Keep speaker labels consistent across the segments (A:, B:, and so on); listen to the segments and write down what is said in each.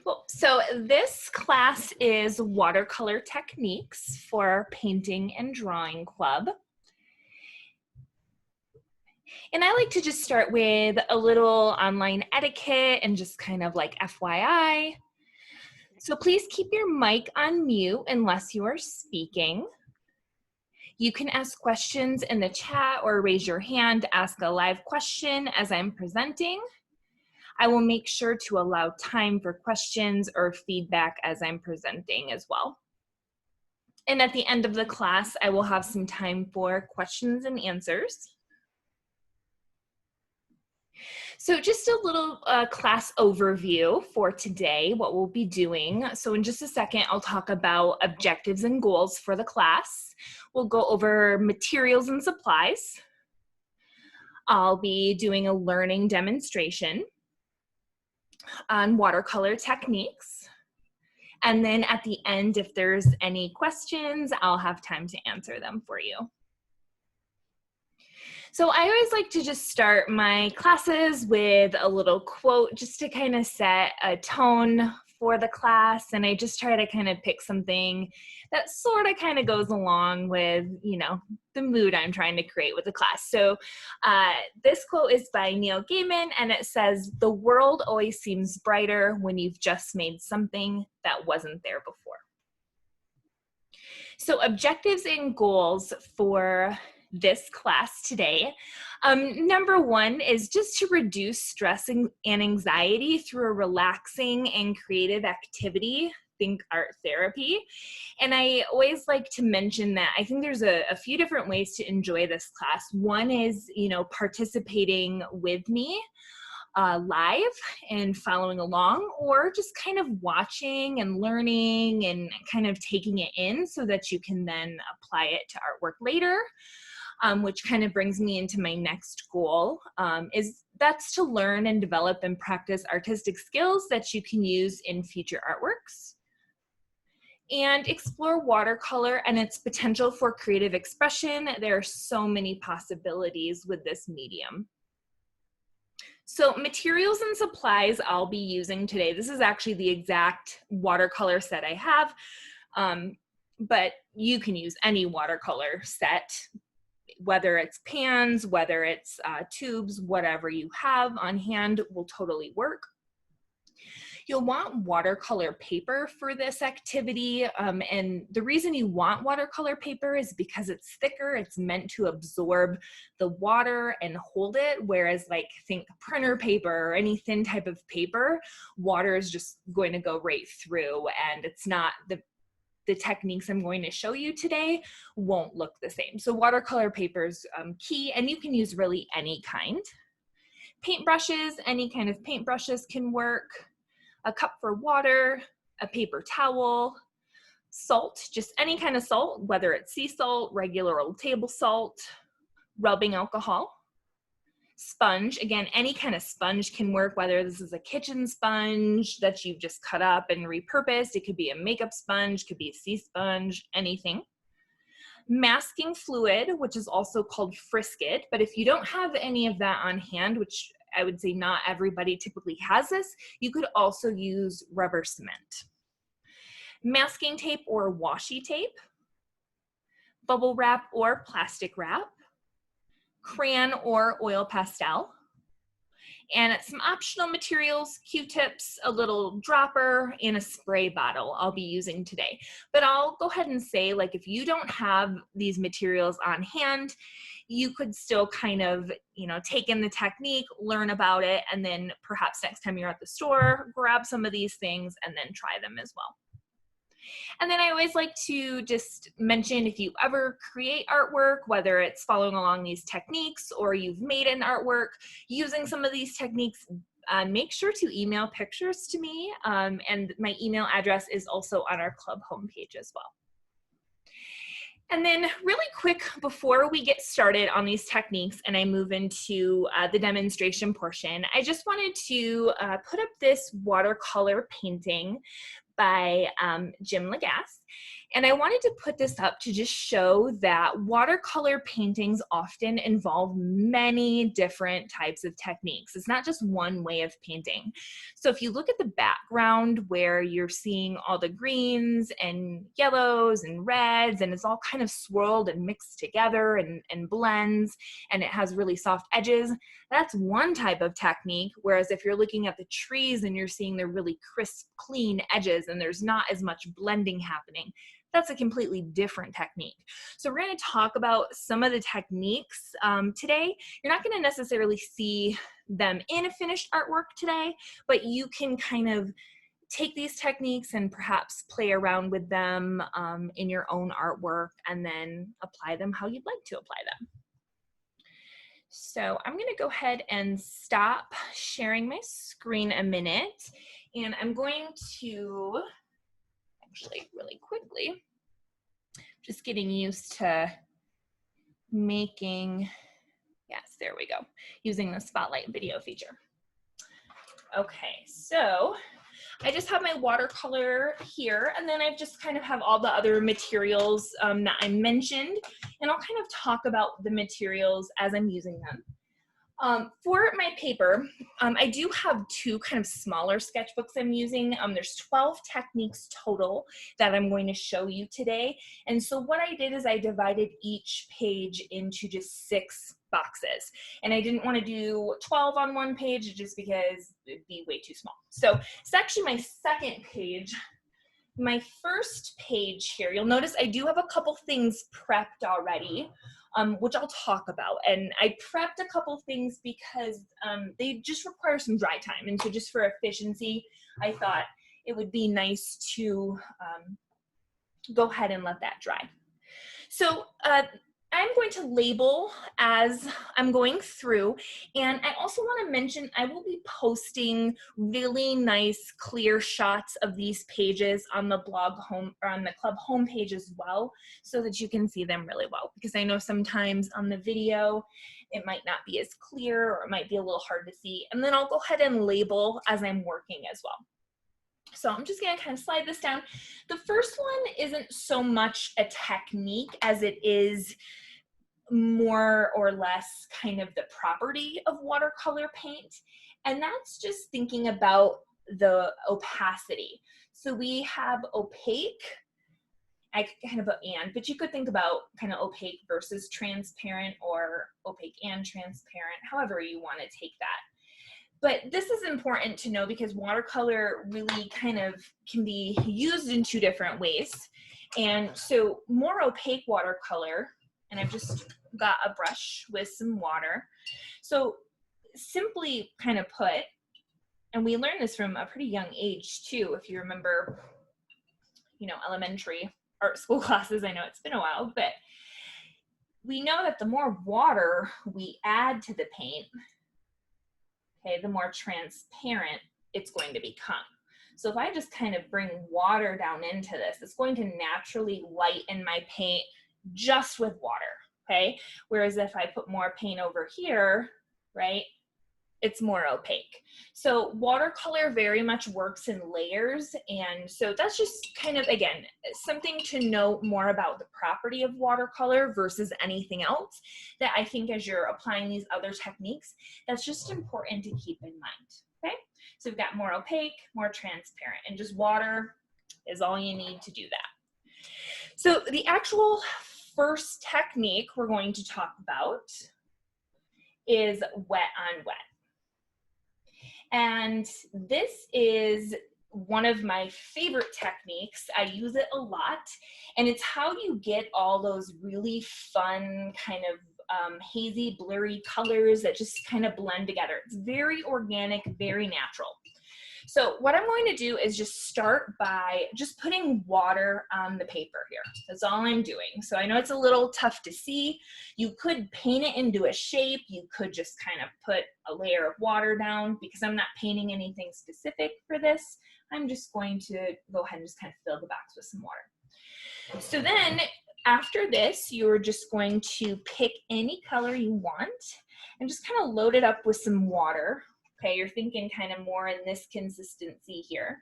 A: Well, so this class is watercolor techniques for painting and drawing club. And I like to just start with a little online etiquette and just kind of like FYI. So please keep your mic on mute unless you are speaking. You can ask questions in the chat or raise your hand to ask a live question as I'm presenting. I will make sure to allow time for questions or feedback as I'm presenting as well. And at the end of the class, I will have some time for questions and answers. So just a little class overview for today, what we'll be doing. So in just a second, I'll talk about objectives and goals for the class. We'll go over materials and supplies. I'll be doing a learning demonstration on watercolor techniques. And then at the end, if there's any questions, I'll have time to answer them for you. So I always like to just start my classes with a little quote just to kind of set a tone for the class. And I just try to kind of pick something that sort of kind of goes along with, you know, the mood I'm trying to create with the class. So this quote is by Neil Gaiman, and it says, "The world always seems brighter when you've just made something that wasn't there before." So objectives and goals for this class today. Number one is just to reduce stress and anxiety through a relaxing and creative activity. Think art therapy. And I always like to mention that I think there's a few different ways to enjoy this class. One is, you know, participating with me live and following along, or just kind of watching and learning and kind of taking it in so that you can then apply it to artwork later. Which kind of brings me into my next goal, that's to learn and develop and practice artistic skills that you can use in future artworks. And explore watercolor and its potential for creative expression. There are so many possibilities with this medium. So materials and supplies I'll be using today. This is actually the exact watercolor set I have, but you can use any watercolor set, whether it's pans, whether it's tubes, whatever you have on hand will totally work. You'll want watercolor paper for this activity, and the reason you want watercolor paper is because it's thicker, it's meant to absorb the water and hold it, whereas like think printer paper or any thin type of paper, water is just going to go right through, and it's not the techniques I'm going to show you today won't look the same. So watercolor paper is key, and you can use really any kind. Paintbrushes, any kind of paintbrushes can work. A cup for water, a paper towel, salt, just any kind of salt, whether it's sea salt, regular old table salt, rubbing alcohol. Sponge, again, any kind of sponge can work, whether this is a kitchen sponge that you've just cut up and repurposed. It could be a makeup sponge, could be a sea sponge, anything. Masking fluid, which is also called Frisket, but if you don't have any of that on hand, which I would say not everybody typically has this, you could also use rubber cement. Masking tape or washi tape, bubble wrap or plastic wrap, crayon or oil pastel, and some optional materials, Q-tips, a little dropper, and a spray bottle I'll be using today. But I'll go ahead and say, like, if you don't have these materials on hand, you could still kind of, you know, take in the technique, learn about it, and then perhaps next time you're at the store, grab some of these things and then try them as well. And then I always like to just mention, if you ever create artwork, whether it's following along these techniques or you've made an artwork using some of these techniques, make sure to email pictures to me. And my email address is also on our club homepage as well. And then really quick, before we get started on these techniques and I move into the demonstration portion, I just wanted to put up this watercolor painting by Jim Lagasse. And I wanted to put this up to just show that watercolor paintings often involve many different types of techniques. It's not just one way of painting. So if you look at the background where you're seeing all the greens and yellows and reds, and it's all kind of swirled and mixed together and blends, and it has really soft edges, that's one type of technique. Whereas if you're looking at the trees and you're seeing the really crisp, clean edges and there's not as much blending happening, that's a completely different technique. So we're going to talk about some of the techniques today. You're not going to necessarily see them in a finished artwork today, but you can kind of take these techniques and perhaps play around with them in your own artwork and then apply them how you'd like to apply them. So I'm going to go ahead and stop sharing my screen a minute, and I'm going to actually really quickly, just getting used to making, yes, there we go, using the Spotlight video feature. Okay, so I just have my watercolor here, and then I just kind of have all the other materials that I mentioned, and I'll kind of talk about the materials as I'm using them. For my paper, I do have two kind of smaller sketchbooks I'm using. There's 12 techniques total that I'm going to show you today. And so what I did is I divided each page into just 6 boxes. And I didn't want to do 12 on one page just because it'd be way too small. So it's actually my second page. My first page here, you'll notice I do have a couple things prepped already, which I'll talk about. And I prepped a couple things because they just require some dry time. And so just for efficiency, I thought it would be nice to go ahead and let that dry. So I'm going to label as I'm going through, and I also want to mention I will be posting really nice clear shots of these pages on the blog home or on the club homepage as well, so that you can see them really well, because I know sometimes on the video it might not be as clear or it might be a little hard to see. And then I'll go ahead and label as I'm working as well. So I'm just going to kind of slide this down. The first one isn't so much a technique as it is more or less kind of the property of watercolor paint. And that's just thinking about the opacity. So we have opaque, I kind of put and, but you could think about kind of opaque versus transparent, or opaque and transparent, however you want to take that. But this is important to know because watercolor really kind of can be used in 2 different ways. And so more opaque watercolor, and I've just got a brush with some water. So simply kind of put, and we learned this from a pretty young age too, if you remember, you know, elementary art school classes. I know it's been a while, but we know that the more water we add to the paint, okay, the more transparent it's going to become. So if I just kind of bring water down into this, it's going to naturally lighten my paint just with water, okay? Whereas if I put more paint over here, right, it's more opaque. So watercolor very much works in layers, and so that's just kind of, again, something to know more about the property of watercolor versus anything else that I think as you're applying these other techniques, that's just important to keep in mind, okay? So we've got more opaque, more transparent, and just water is all you need to do that. So the actual first technique we're going to talk about is wet on wet. And this is one of my favorite techniques. I use it a lot, and it's how you get all those really fun kind of hazy, blurry colors that just kind of blend together. It's very organic, very natural. So what I'm going to do is just start by just putting water on the paper here. That's all I'm doing. So I know it's a little tough to see. You could paint it into a shape. You could just kind of put a layer of water down. Because I'm not painting anything specific for this, I'm just going to go ahead and just kind of fill the box with some water. So then after this, you're just going to pick any color you want and just kind of load it up with some water. Okay, you're thinking kind of more in this consistency here.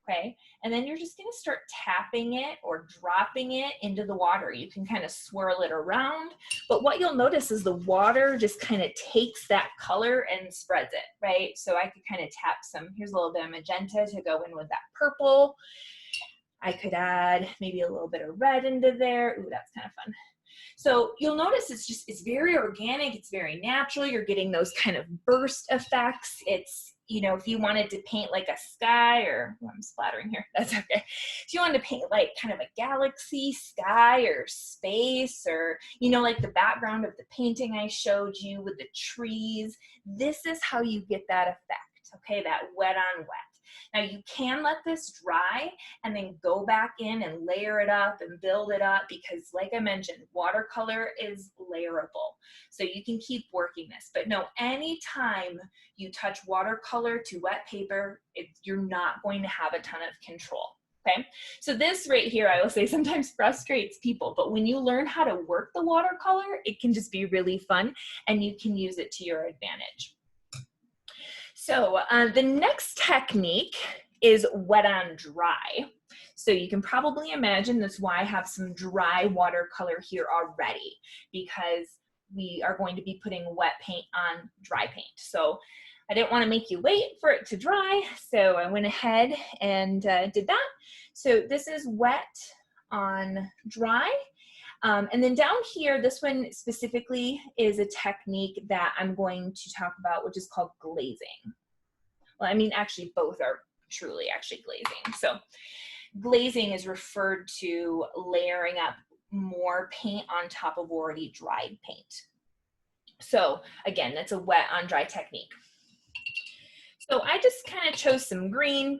A: okay? And then you're just gonna start tapping it or dropping it into the water. You can kind of swirl it around, but what you'll notice is the water just kind of takes that color and spreads it, right? So I could kind of tap some, here's a little bit of magenta to go in with that purple. I could add maybe a little bit of red into there. Ooh, that's kind of fun. So you'll notice it's very organic, it's very natural. You're getting those kind of burst effects. It's, you know, if you wanted to paint like a sky or, oh, I'm splattering here, that's okay. If you wanted to paint like kind of a galaxy, sky, or space, or, you know, like the background of the painting I showed you with the trees, this is how you get that effect, okay, that wet on wet. Now you can let this dry and then go back in and layer it up and build it up because, like I mentioned, watercolor is layerable. So you can keep working this. But no, anytime you touch watercolor to wet paper, you're not going to have a ton of control. Okay, so this right here, I will say, sometimes frustrates people, but when you learn how to work the watercolor, it can just be really fun and you can use it to your advantage. So the next technique is wet on dry. So you can probably imagine that's why I have some dry watercolor here already, because we are going to be putting wet paint on dry paint. So I didn't want to make you wait for it to dry, so I went ahead and did that. So this is wet on dry. And then down here, this one specifically is a technique that I'm going to talk about, which is called glazing. Well, I mean, actually, both are truly actually glazing. So glazing is referred to layering up more paint on top of already dried paint. So again, that's a wet on dry technique. So I just kind of chose some green.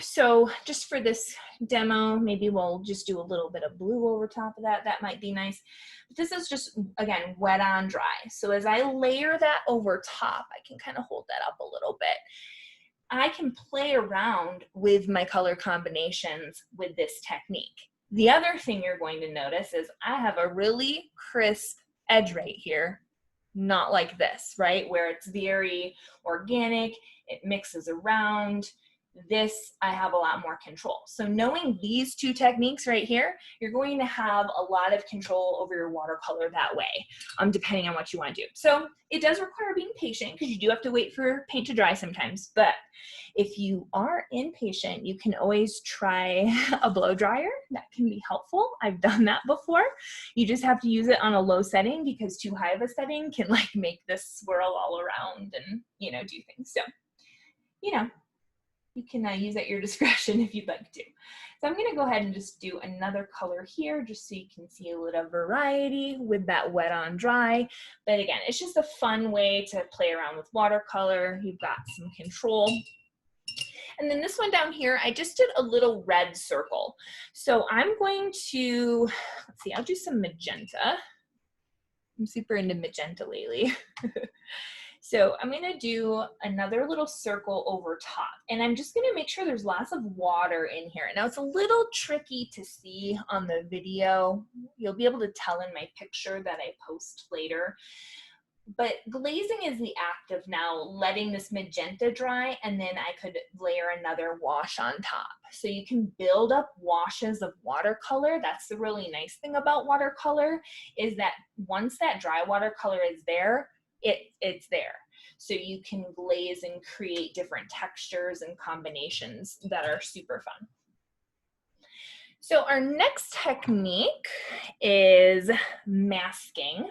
A: So just for this demo, maybe we'll just do a little bit of blue over top of that. That might be nice. But this is just, again, wet on dry. So as I layer that over top, I can kind of hold that up a little bit. I can play around with my color combinations with this technique. The other thing you're going to notice is I have a really crisp edge right here, not like this, right? Where it's very organic, it mixes around. This, I have a lot more control. So knowing these two techniques right here, you're going to have a lot of control over your watercolor that way, depending on what you want to do. So it does require being patient because you do have to wait for paint to dry sometimes. But if you are impatient, you can always try a blow dryer. That can be helpful. I've done that before. You just have to use it on a low setting because too high of a setting can like make this swirl all around and, you know, do things. So, you know, you can use at your discretion if you'd like to. So I'm going to go ahead and just do another color here just so you can see a little variety with that wet on dry. But again, it's just a fun way to play around with watercolor. You've got some control. And then this one down here, I just did a little red circle. So I'm going to, let's see, I'll do some magenta. I'm super into magenta lately. So I'm gonna do another little circle over top, and I'm just gonna make sure there's lots of water in here. Now it's a little tricky to see on the video. You'll be able to tell in my picture that I post later. But glazing is the act of now letting this magenta dry, and then I could layer another wash on top. So you can build up washes of watercolor. That's the really nice thing about watercolor, is that once that dry watercolor is there, it's there. So you can glaze and create different textures and combinations that are super fun. So our next technique is masking.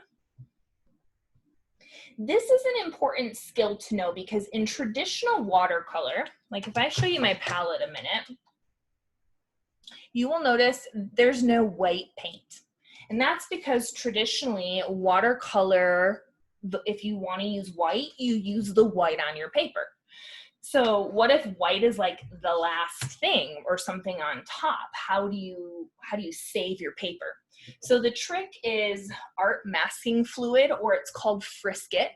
A: This is an important skill to know because in traditional watercolor, like if I show you my palette a minute, you will notice there's no white paint. And that's because traditionally watercolor, if you want to use white, you use the white on your paper. So what if white is like the last thing or something on top? How do you save your paper? So the trick is art masking fluid, or it's called Frisket.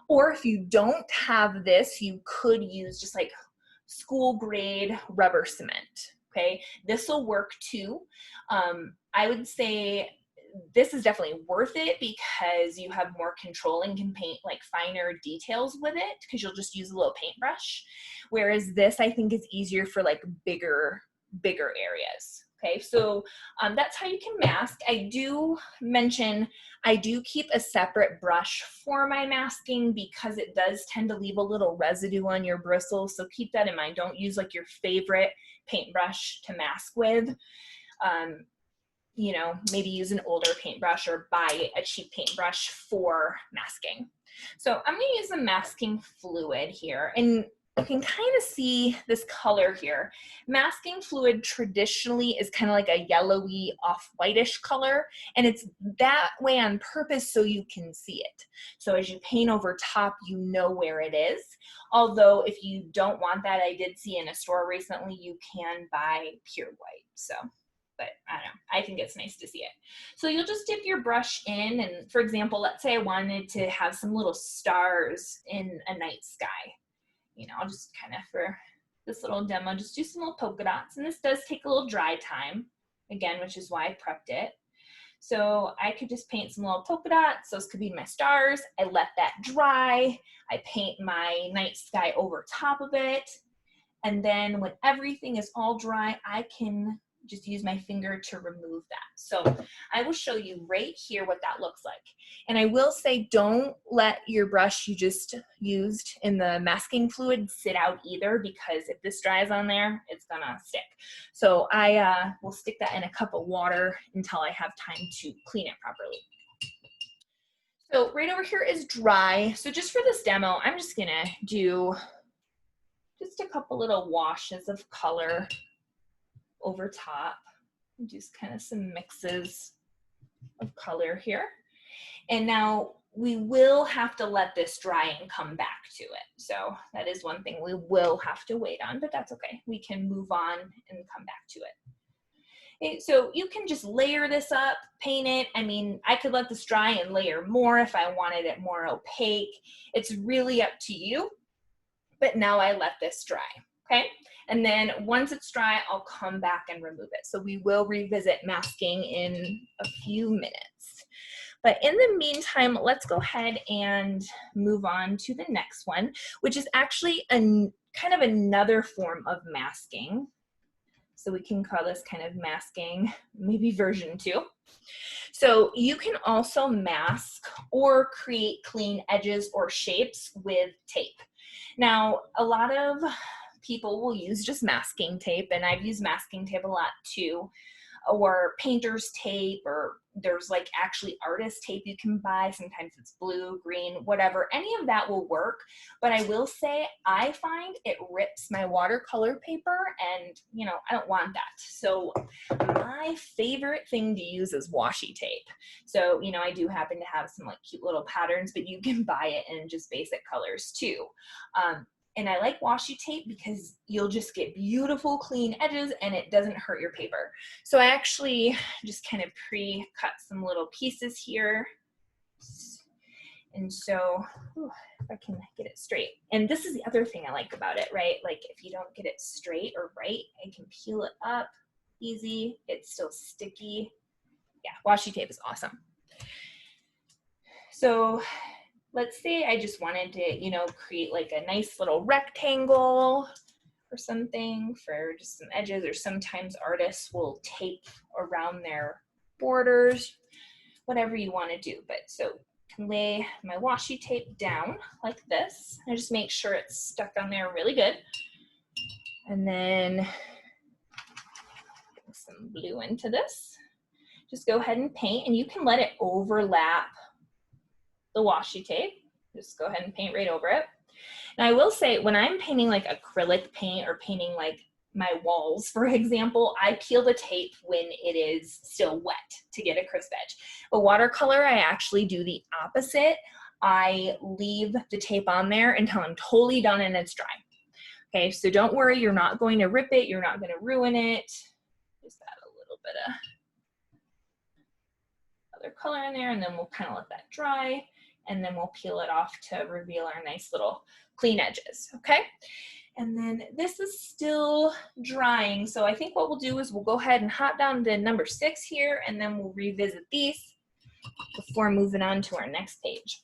A: Or if you don't have this, you could use just like school grade rubber cement. Okay, this will work too. I would say this is definitely worth it because you have more control and can paint like finer details with it because you'll just use a little paintbrush. Whereas this, I think, is easier for like bigger areas. Okay, so that's how you can mask. I do mention I do keep a separate brush for my masking because it does tend to leave a little residue on your bristles. So keep that in mind. Don't use like your favorite paintbrush to mask with. You know, maybe use an older paintbrush or buy a cheap paintbrush for masking. So I'm going to use the masking fluid here, and you can kind of see this color here. Masking fluid traditionally is kind of like a yellowy off-whitish color, and it's that way on purpose so you can see it. So as you paint over top, you know where it is. Although if you don't want that, I did see in a store recently, you can buy pure white. So, but I don't know, I think it's nice to see it. So you'll just dip your brush in, and for example, let's say I wanted to have some little stars in a night sky. You know, I'll just kind of, for this little demo, just do some little polka dots. And this does take a little dry time, again, which is why I prepped it. So I could just paint some little polka dots. Those could be my stars. I let that dry. I paint my night sky over top of it. And then when everything is all dry, I can just use my finger to remove that. So I will show you right here what that looks like. And I will say, don't let your brush you just used in the masking fluid sit out either, because if this dries on there, it's gonna stick. So I will stick that in a cup of water until I have time to clean it properly. So right over here is dry. So just for this demo, I'm just gonna do just a couple little washes of color over top, and just kind of some mixes of color here. And now we will have to let this dry and come back to it. So that is one thing we will have to wait on, but that's okay. We can move on and come back to it. Okay, so you can just layer this up, paint it. I mean, I could let this dry and layer more if I wanted it more opaque. It's really up to you, but now I let this dry, okay? And then once it's dry, I'll come back and remove it. So we will revisit masking in a few minutes. But in the meantime, let's go ahead and move on to the next one, which is actually kind of another form of masking. So we can call this kind of masking, maybe version 2. So you can also mask or create clean edges or shapes with tape. Now, a lot of people will use just masking tape, and I've used masking tape a lot too, or painter's tape, or there's like actually artist tape you can buy. Sometimes it's blue, green, whatever. Any of that will work, but I will say I find it rips my watercolor paper, and you know, I don't want that. So my favorite thing to use is washi tape. So, you know, I do happen to have some like cute little patterns, but you can buy it in just basic colors too. And I like washi tape because you'll just get beautiful clean edges and it doesn't hurt your paper. So I actually just kind of pre-cut some little pieces here. And so, if I can get it straight. And this is the other thing I like about it, right? Like if you don't get it straight or right, I can peel it up easy. It's still sticky. Yeah, washi tape is awesome. So let's say I just wanted to, you know, create like a nice little rectangle or something for just some edges, or sometimes artists will tape around their borders, whatever you want to do. But so I can lay my washi tape down like this. I just make sure it's stuck on there really good. And then put some blue into this. Just go ahead and paint, and you can let it overlap the washi tape. Just go ahead and paint right over it. Now I will say, when I'm painting like acrylic paint or painting like my walls, for example, I peel the tape when it is still wet to get a crisp edge. But watercolor, I actually do the opposite. I leave the tape on there until I'm totally done and it's dry. Okay, so don't worry, you're not going to rip it, you're not going to ruin it. Just add a little bit of other color in there, and then we'll kind of let that dry, and then we'll peel it off to reveal our nice little clean edges, okay? And then this is still drying, so I think what we'll do is we'll go ahead and hop down to number 6 here, and then we'll revisit these. before moving on to our next page.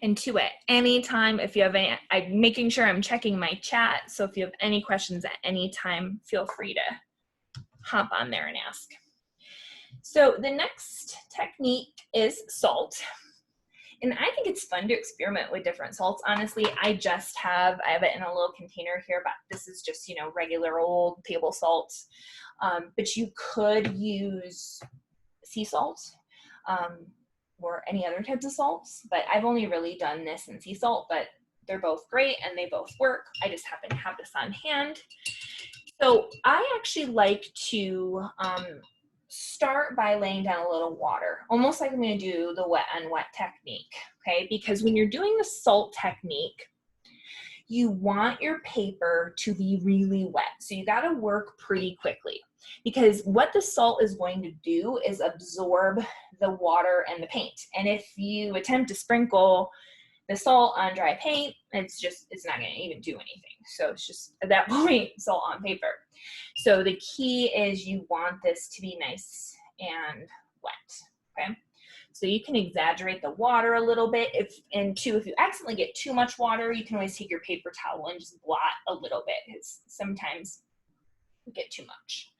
A: And to it, anytime if you have any, I'm making sure I'm checking my chat, so if you have any questions at any time, feel free to hop on there and ask. So the next technique is salt. And I think it's fun to experiment with different salts. Honestly, I have it in a little container here, but this is just, you know, regular old table salt. But you could use sea salt or any other types of salts, but I've only really done this in sea salt, but they're both great and they both work. I just happen to have this on hand. So I actually like to start by laying down a little water, almost like I'm going to do the wet on wet technique, okay? Because when you're doing the salt technique, you want your paper to be really wet. So you got to work pretty quickly, because what the salt is going to do is absorb the water and the paint. And if you attempt to sprinkle the salt on dry paint, it's not going to even do anything. So it's just at that point, salt on paper. So the key is you want this to be nice and wet, okay? So you can exaggerate the water a little bit. If you accidentally get too much water, you can always take your paper towel and just blot a little bit, because sometimes you get too much.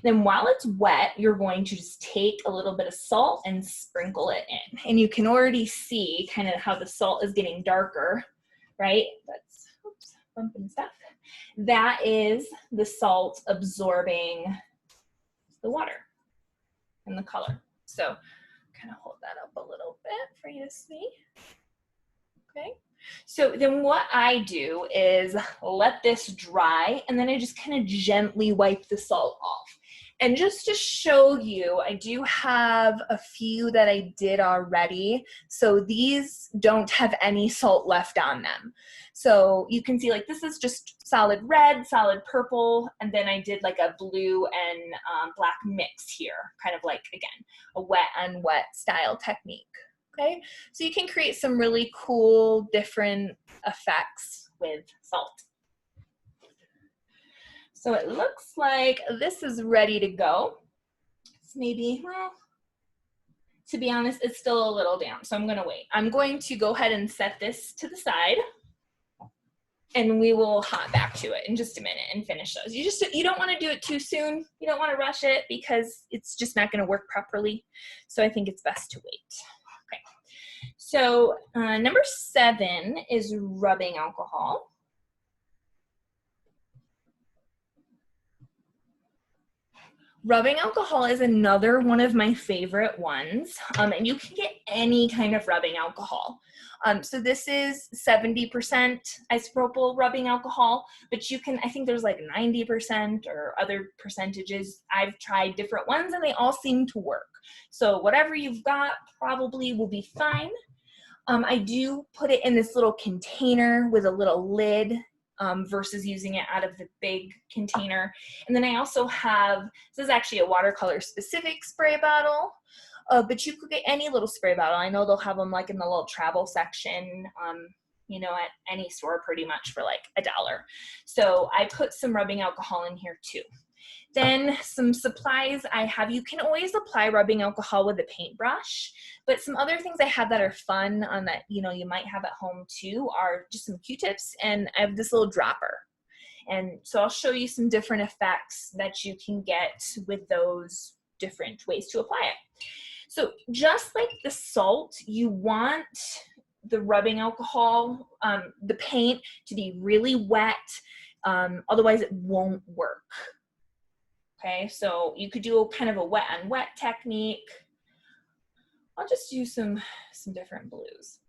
A: Then while it's wet, you're going to just take a little bit of salt and sprinkle it in. And you can already see kind of how the salt is getting darker, right? That's, oops, bumping stuff. That is the salt absorbing the water and the color. So kind of hold that up a little bit for you to see. Okay. So then what I do is let this dry, and then I just kind of gently wipe the salt off. And just to show you, I do have a few that I did already. So these don't have any salt left on them. So you can see, like, this is just solid red, solid purple, and then I did like a blue and black mix here, kind of like, again, a wet on wet style technique. Okay, so you can create some really cool different effects with salt. So it looks like this is ready to go. It's maybe, well, to be honest, it's still a little damp, so I'm gonna wait. I'm going to go ahead and set this to the side, and we will hop back to it in just a minute and finish those. You don't wanna do it too soon. You don't wanna rush it, because it's just not gonna work properly. So I think it's best to wait. Okay. So number 7 is rubbing alcohol. Rubbing alcohol is another one of my favorite ones, and you can get any kind of rubbing alcohol. So this is 70% isopropyl rubbing alcohol, but you can, I think there's like 90% or other percentages. I've tried different ones and they all seem to work. So whatever you've got probably will be fine. I do put it in this little container with a little lid versus using it out of the big container. And then I also have, this is actually a watercolor specific spray bottle, but you could get any little spray bottle. I know they'll have them like in the little travel section, you know, at any store pretty much for like $1. So I put some rubbing alcohol in here too. Then some supplies I have, you can always apply rubbing alcohol with a paintbrush, but some other things I have that are fun that, you know, you might have at home too are just some Q-tips, and I have this little dropper. And so I'll show you some different effects that you can get with those different ways to apply it. So just like the salt, you want the rubbing alcohol, the paint to be really wet, otherwise it won't work. Okay, so you could do kind of a wet on wet technique. I'll just use some different blues,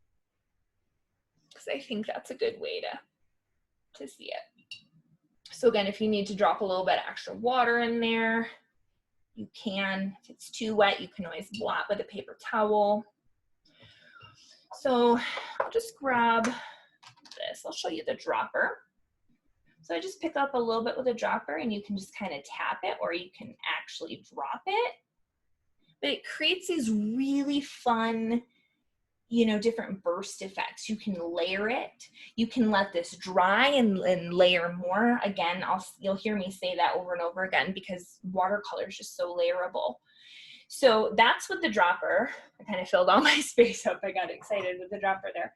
A: because I think that's a good way to see it. So again, if you need to drop a little bit of extra water in there, you can. If it's too wet, you can always blot with a paper towel. So I'll just grab this. I'll show you the dropper. So I just pick up a little bit with a dropper, and you can just kind of tap it, or you can actually drop it. But it creates these really fun, you know, different burst effects. You can layer it. You can let this dry and layer more. Again, you'll hear me say that over and over again, because watercolor is just so layerable. So that's what the dropper, I kind of filled all my space up. I got excited with the dropper there.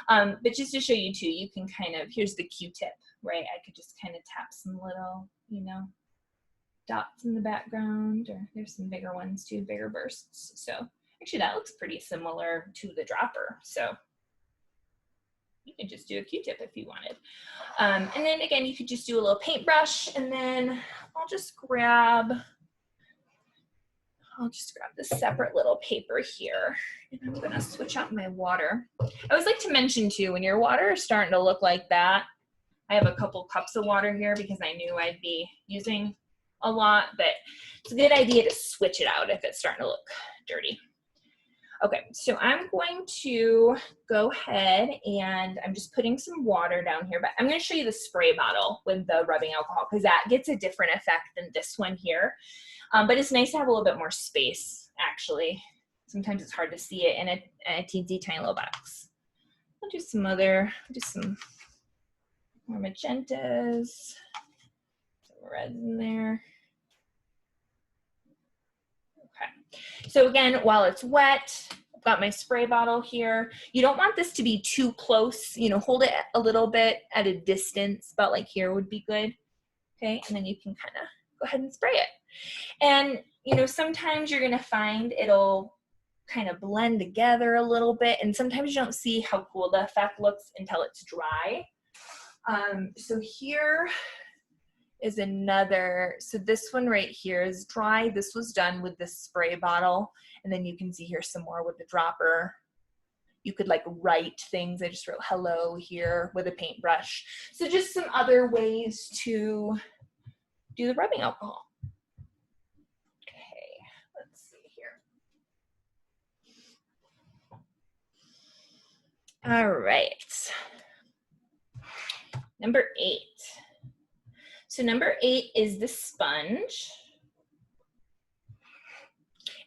A: But just to show you too, you can kind of, here's the Q-tip, right? I could just kind of tap some little, you know, dots in the background, or there's some bigger ones too, bigger bursts. So actually that looks pretty similar to the dropper. So you could just do a Q-tip if you wanted. And then again, you could just do a little paintbrush, and then I'll just grab this separate little paper here, and I'm gonna switch out my water. I always like to mention too, when your water is starting to look like that, I have a couple cups of water here because I knew I'd be using a lot, but it's a good idea to switch it out if it's starting to look dirty. Okay, so I'm going to go ahead and I'm just putting some water down here, but I'm going to show you the spray bottle with the rubbing alcohol because that gets a different effect than this one here. But it's nice to have a little bit more space, actually. Sometimes it's hard to see it in a teensy tiny little box. I'll do some more magentas, some reds in there. Okay, so again, while it's wet, I've got my spray bottle here. You don't want this to be too close, you know, hold it a little bit at a distance, about like here would be good. Okay, and then you can kind of go ahead and spray it. And, you know, sometimes you're going to find it'll kind of blend together a little bit, and sometimes you don't see how cool the effect looks until it's dry. So here is another, so this one right here is dry. This was done with this spray bottle, and then you can see here some more with the dropper. You could like write things. I just wrote hello here with a paintbrush. So just some other ways to do the rubbing alcohol. Okay, let's see here. All right, number 8. So number 8 is the sponge.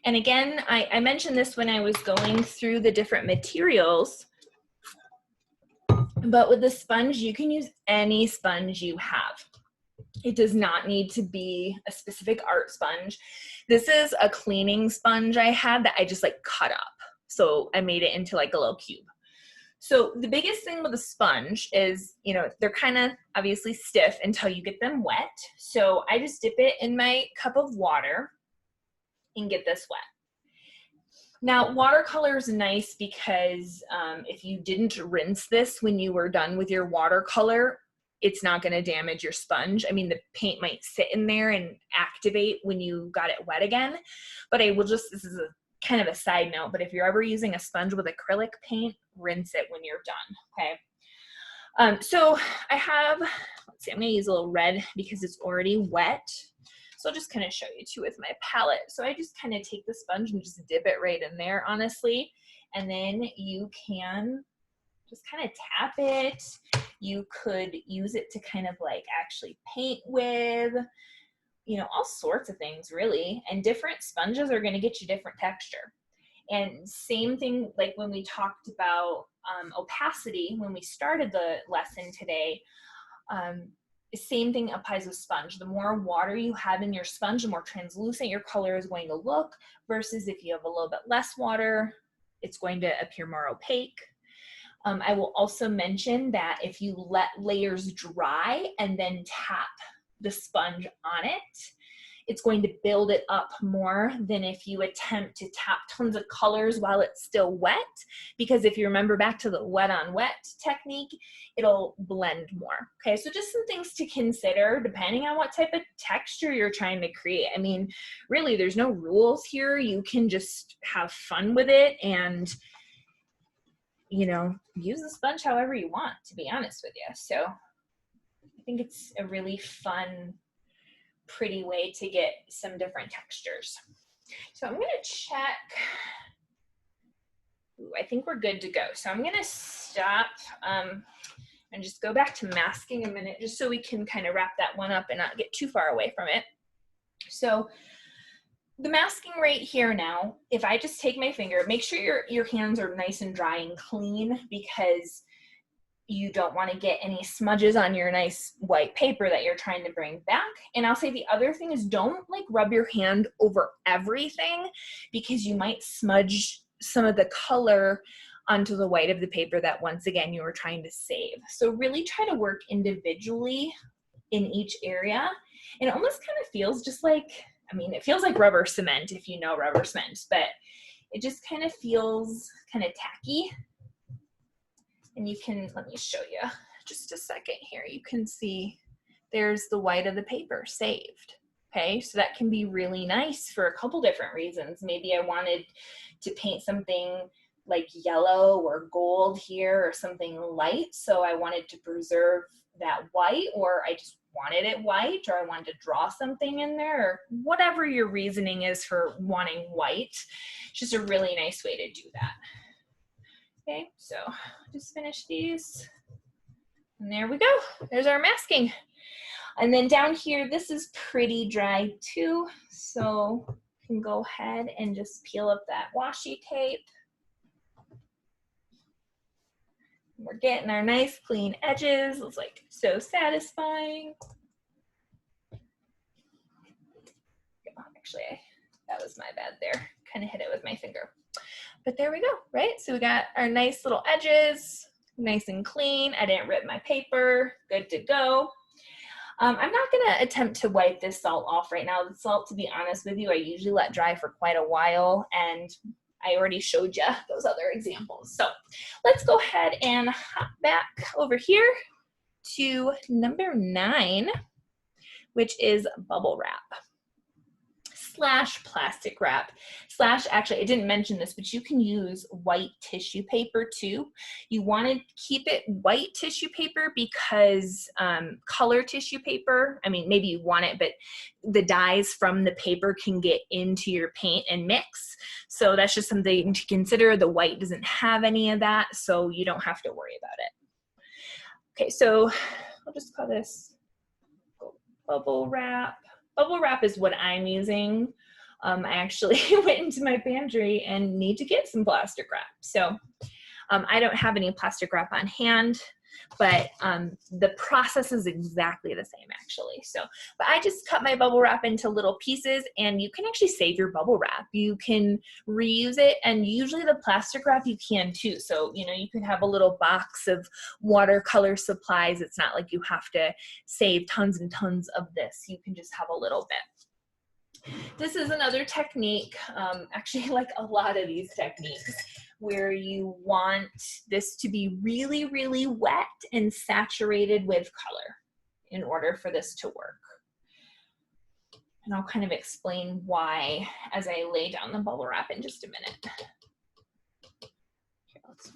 A: And again, I mentioned this when I was going through the different materials, but with the sponge, you can use any sponge you have. It does not need to be a specific art sponge. This is a cleaning sponge I had that I just like cut up. So I made it into like a little cube. So the biggest thing with a sponge is, you know, they're kind of obviously stiff until you get them wet. So I just dip it in my cup of water and get this wet. Now, watercolor is nice because if you didn't rinse this when you were done with your watercolor, it's not going to damage your sponge. I mean, the paint might sit in there and activate when you got it wet again, but I will just, this is a kind of a side note, but if you're ever using a sponge with acrylic paint, rinse it when you're done, okay? So I have, let's see, I'm gonna use a little red because it's already wet. So I'll just kind of show you too with my palette. So I just kind of take the sponge and just dip it right in there, honestly. And then you can just kind of tap it. You could use it to kind of like actually paint with, you know, all sorts of things really. And different sponges are going to get you different texture. And same thing like when we talked about opacity, when we started the lesson today, same thing applies with sponge. The more water you have in your sponge, the more translucent your color is going to look, versus if you have a little bit less water, it's going to appear more opaque. I will also mention that if you let layers dry and then tap the sponge on it, it's going to build it up more than if you attempt to tap tons of colors while it's still wet, because if you remember back to the wet on wet technique, it'll blend more. Okay, so just some things to consider depending on what type of texture you're trying to create. I mean, really, there's no rules here. You can just have fun with it and, you know, use the sponge however you want, to be honest with you. So I think it's a really fun, pretty way to get some different textures. So I'm going to check. Ooh, I think we're good to go. So I'm going to stop and just go back to masking a minute, just so we can kind of wrap that one up and not get too far away from it. So the masking right here now, if I just take my finger, make sure your hands are nice and dry and clean, because You don't want to get any smudges on your nice white paper that you're trying to bring back. And I'll say the other thing is don't like rub your hand over everything, because you might smudge some of the color onto the white of the paper that once again you were trying to save. So really try to work individually in each area. And it almost kind of feels just like, I mean, it feels like rubber cement if you know rubber cement, but it just kind of feels kind of tacky. And you can, let me show you just a second here. You can see there's the white of the paper saved. Okay, so that can be really nice for a couple different reasons. Maybe I wanted to paint something like yellow or gold here or something light, so I wanted to preserve that white, or I just wanted it white, or I wanted to draw something in there, or whatever your reasoning is for wanting white. It's just a really nice way to do that. Okay, so just finish these. And there we go. There's our masking. And then down here, this is pretty dry too. So you can go ahead and just peel up that washi tape. We're getting our nice clean edges. It's like so satisfying. Actually, that was my bad there. Kind of hit it with my finger. But there we go, right? So we got our nice little edges, nice and clean. I didn't rip my paper, good to go. I'm not gonna attempt to wipe this salt off right now. The salt, to be honest with you, I usually let dry for quite a while, and I already showed you those other examples. So let's go ahead and hop back over here to number 9, which is bubble wrap / plastic wrap / actually, I didn't mention this, but you can use white tissue paper too. You want to keep it white tissue paper because color tissue paper, I mean, maybe you want it, but the dyes from the paper can get into your paint and mix. So that's just something to consider. The white doesn't have any of that, so you don't have to worry about it. Okay, so I'll just call this bubble wrap. Bubble wrap is what I'm using. I actually went into my pantry and need to get some plastic wrap. So I don't have any plastic wrap on hand, but the process is exactly the same actually. So, but I just cut my bubble wrap into little pieces, and you can actually save your bubble wrap. You can reuse it, and usually the plastic wrap you can too. So, you know, you can have a little box of watercolor supplies. It's not like you have to save tons and tons of this. You can just have a little bit. This is another technique, actually like a lot of these techniques, where you want this to be really, really wet and saturated with color in order for this to work. And I'll kind of explain why as I lay down the bubble wrap in just a minute.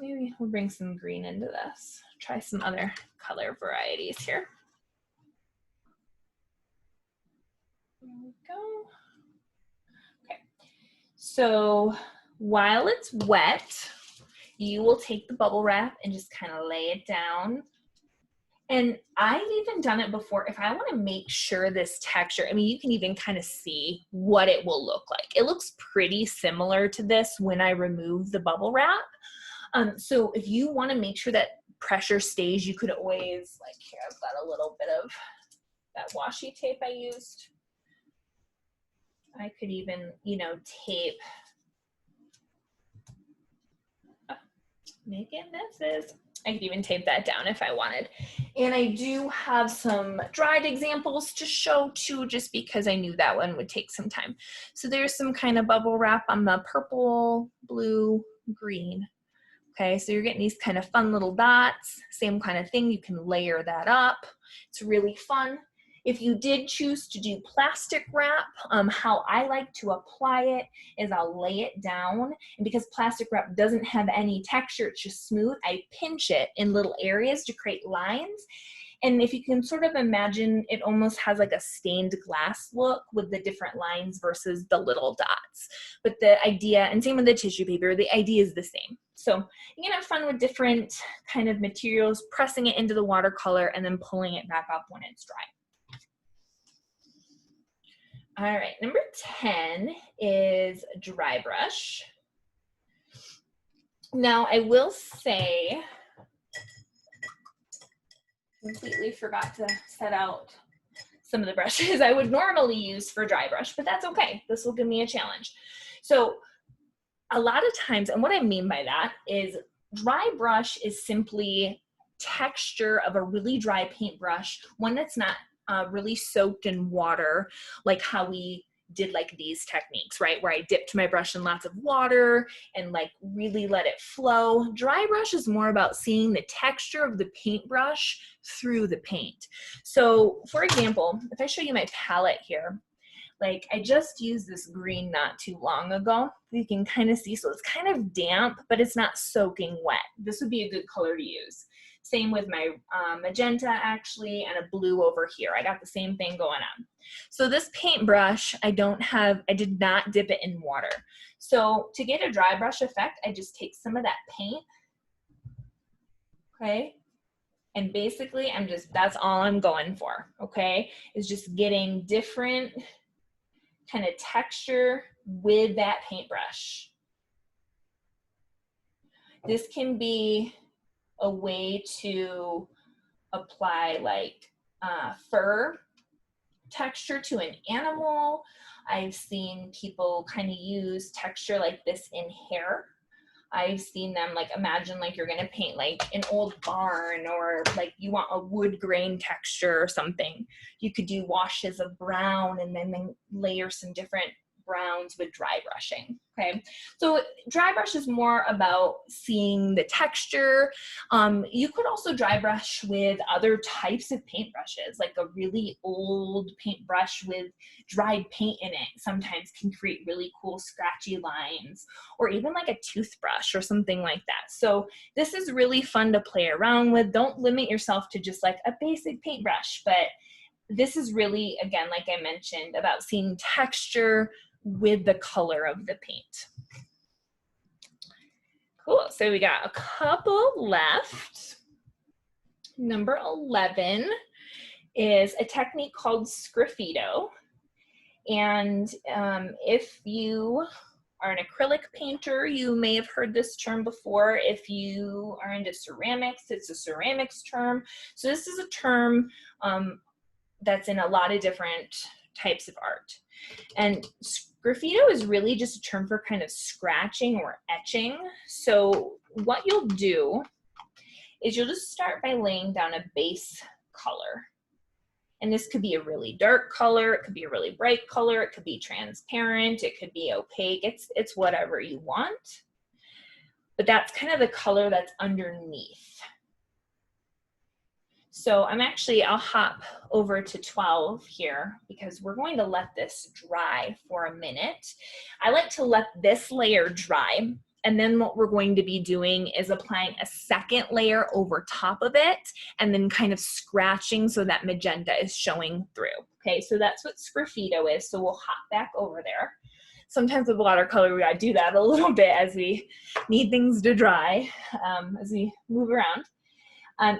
A: Here, maybe we'll bring some green into this. Try some other color varieties here. There we go. Okay, so while it's wet, you will take the bubble wrap and just kind of lay it down. And I've even done it before. If I want to make sure this texture, I mean, you can even kind of see what it will look like. It looks pretty similar to this when I remove the bubble wrap. So if you want to make sure that pressure stays, you could always, like here, I've got a little bit of that washi tape I used. I could even, you know, tape, making messes. I could even tape that down if I wanted. And I do have some dried examples to show too, just because I knew that one would take some time. So there's some kind of bubble wrap on the purple, blue, green. Okay, so you're getting these kind of fun little dots, same kind of thing. You can layer that up. It's really fun. If you did choose to do plastic wrap, how I like to apply it is I'll lay it down, and because plastic wrap doesn't have any texture, it's just smooth, I pinch it in little areas to create lines. And if you can sort of imagine, it almost has like a stained glass look with the different lines versus the little dots. But the idea, and same with the tissue paper, the idea is the same. So you can have fun with different kind of materials, pressing it into the watercolor and then pulling it back up when it's dry. All right, number 10 is dry brush. Now I will say, Completely forgot to set out some of the brushes I would normally use for dry brush, but that's okay. This will give me a challenge. So a lot of times, and what I mean by that is dry brush is simply texture of a really dry paintbrush, one that's not really soaked in water, like how we did like these techniques, right? Where I dipped my brush in lots of water and like really let it flow. Dry brush is more about seeing the texture of the paintbrush through the paint. So for example, if I show you my palette here, like I just used this green not too long ago. You can kind of see, so it's kind of damp, but it's not soaking wet. This would be a good color to use. Same with my magenta actually, and a blue over here. I got the same thing going on. So this paintbrush, I did not dip it in water. So to get a dry brush effect, I just take some of that paint, okay? And basically that's all I'm going for, okay? Is just getting different kind of texture with that paintbrush. This can be a way to apply like fur texture to an animal. I've seen people kind of use texture like this in hair. I've seen them like, imagine like you're gonna paint like an old barn, or like you want a wood grain texture or something. You could do washes of brown and then layer some different browns with dry brushing, okay? So dry brush is more about seeing the texture. You could also dry brush with other types of paintbrushes, like a really old paintbrush with dried paint in it sometimes can create really cool scratchy lines, or even like a toothbrush or something like that. So this is really fun to play around with. Don't limit yourself to just like a basic paintbrush, but this is really, again, like I mentioned, about seeing texture with the color of the paint. Cool, so we got a couple left. Number 11 is a technique called sgraffito. And if you are an acrylic painter, you may have heard this term before. If you are into ceramics, it's a ceramics term. So this is a term that's in a lot of different types of art. And sgraffito is really just a term for kind of scratching or etching. So what you'll do is you'll just start by laying down a base color. And this could be a really dark color, it could be a really bright color, it could be transparent, it could be opaque, it's whatever you want. But that's kind of the color that's underneath. So I'll hop over to 12 here because we're going to let this dry for a minute. I like to let this layer dry, and then what we're going to be doing is applying a second layer over top of it and then kind of scratching so that magenta is showing through. Okay, so that's what sgraffito is. So we'll hop back over there. Sometimes with watercolor, we gotta do that a little bit as we need things to dry, as we move around.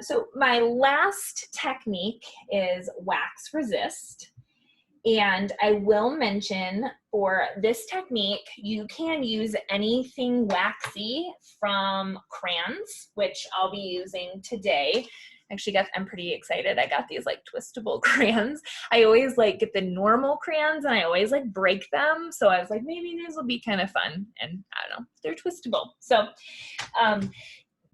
A: So my last technique is wax resist. And I will mention for this technique, you can use anything waxy from crayons, which I'll be using today. Actually, I'm pretty excited. I got these like twistable crayons. I always like get the normal crayons and I always like break them. So I was like, maybe these will be kind of fun. And I don't know, they're twistable. So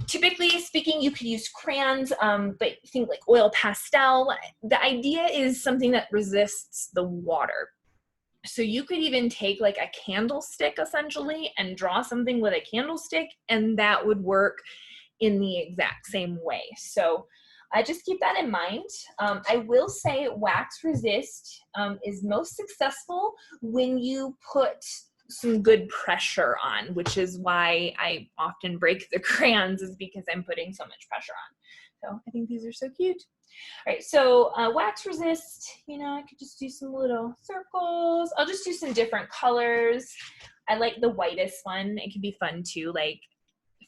A: typically speaking, you could use crayons, but think like oil pastel. The idea is something that resists the water. So you could even take like a candlestick essentially and draw something with a candlestick, and that would work in the exact same way. So just keep that in mind. I will say wax resist is most successful when you put some good pressure on, which is why I often break the crayons, is because I'm putting so much pressure on. So I think these are so cute. All right, so wax resist, I could just do some little circles. I'll just do some different colors. I like the whitest one. It can be fun too, like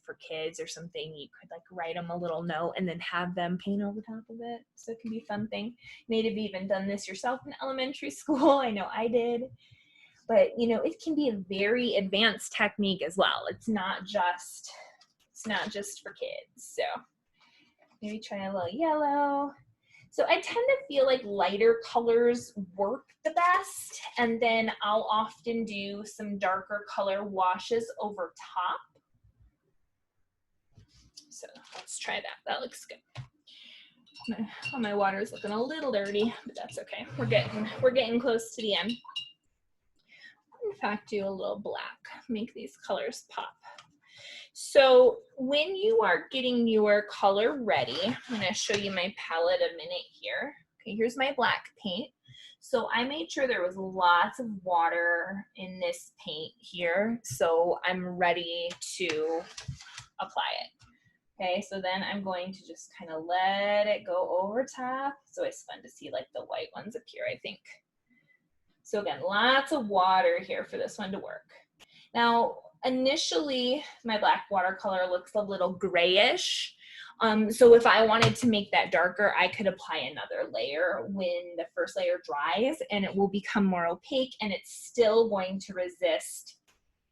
A: for kids or something, you could like write them a little note and then have them paint over top of it. So it can be a fun thing. You may have even done this yourself in elementary school. I know I did. But it can be a very advanced technique as well. It's not just for kids. So maybe try a little yellow. So I tend to feel like lighter colors work the best, and then I'll often do some darker color washes over top. So let's try that. That looks good. My water is looking a little dirty, but that's okay. We're getting close to the end. In fact, do a little black, make these colors pop. So when you are getting your color ready, I'm gonna show you my palette a minute here. Okay, here's my black paint. So I made sure there was lots of water in this paint here, so I'm ready to apply it. Okay, so then I'm going to just kind of let it go over top. So it's fun to see like the white ones appear, I think. So again, lots of water here for this one to work. Now, initially, my black watercolor looks a little grayish. So if I wanted to make that darker, I could apply another layer when the first layer dries, and it will become more opaque, and it's still going to resist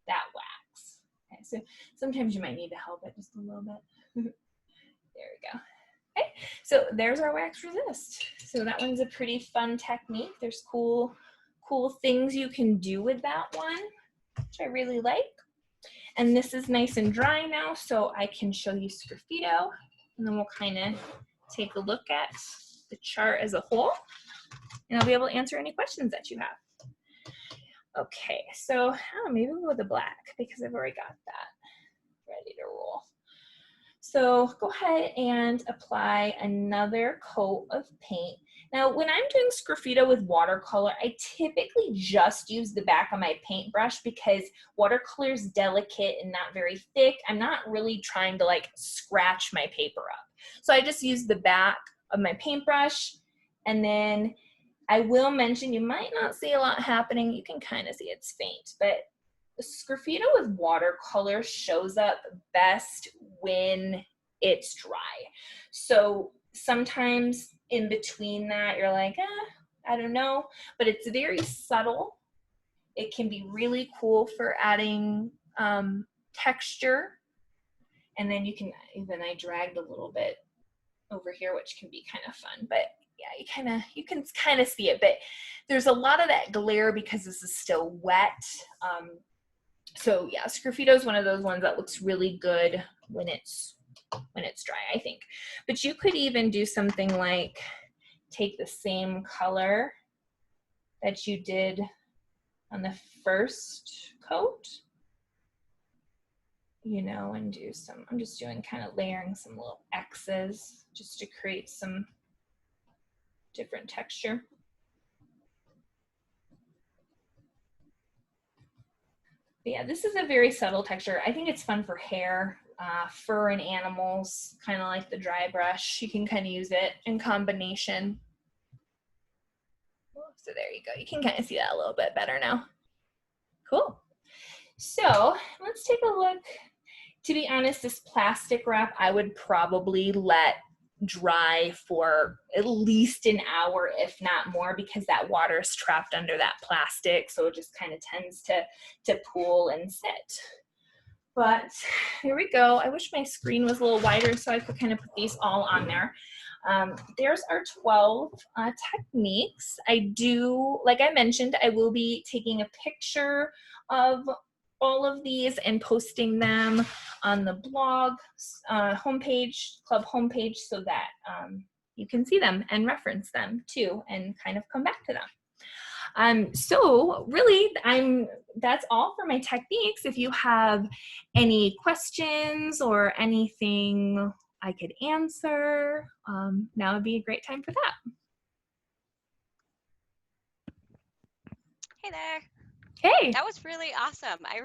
A: that wax. Okay, so sometimes you might need to help it just a little bit. There we go. Okay, so there's our wax resist. So that one's a pretty fun technique. There's cool things you can do with that one, which I really like. And this is nice and dry now, so I can show you Sgraffito, and then we'll kind of take a look at the chart as a whole, and I'll be able to answer any questions that you have. Okay, so maybe we'll go with the black because I've already got that ready to roll. So go ahead and apply another coat of paint. Now, when I'm doing Sgraffito with watercolor, I typically just use the back of my paintbrush because watercolor is delicate and not very thick. I'm not really trying to like scratch my paper up. So I just use the back of my paintbrush, and then I will mention you might not see a lot happening. You can kind of see it's faint, but Sgraffito with watercolor shows up best when it's dry. So sometimes in between that, you're like, I don't know, but it's very subtle. It can be really cool for adding texture. And then you can, even I dragged a little bit over here, which can be kind of fun, but yeah, you can kind of see it, but there's a lot of that glare because this is still wet. So yeah, Sgraffito is one of those ones that looks really good when it's dry, I think. But you could even do something like take the same color that you did on the first coat, you know, and do some, I'm just doing kind of layering some little X's just to create some different texture. But yeah, this is a very subtle texture. I think it's fun for hair, fur and animals, kind of like the dry brush. You can kind of use it in combination. So there you go. You can kind of see that a little bit better now. Cool. So let's take a look. To be honest, this plastic wrap, I would probably let dry for at least an hour, if not more, because that water is trapped under that plastic, so it just kind of tends to pool and sit. But here we go. I wish my screen was a little wider so I could kind of put these all on there. There's our 12 techniques. I do, like I mentioned, I will be taking a picture of all of these and posting them on the blog homepage, club homepage, so that you can see them and reference them too and kind of come back to them. So really, that's all for my techniques. If you have any questions or anything I could answer, now would be a great time for that.
B: Hey there.
A: Hey.
B: That was really awesome. I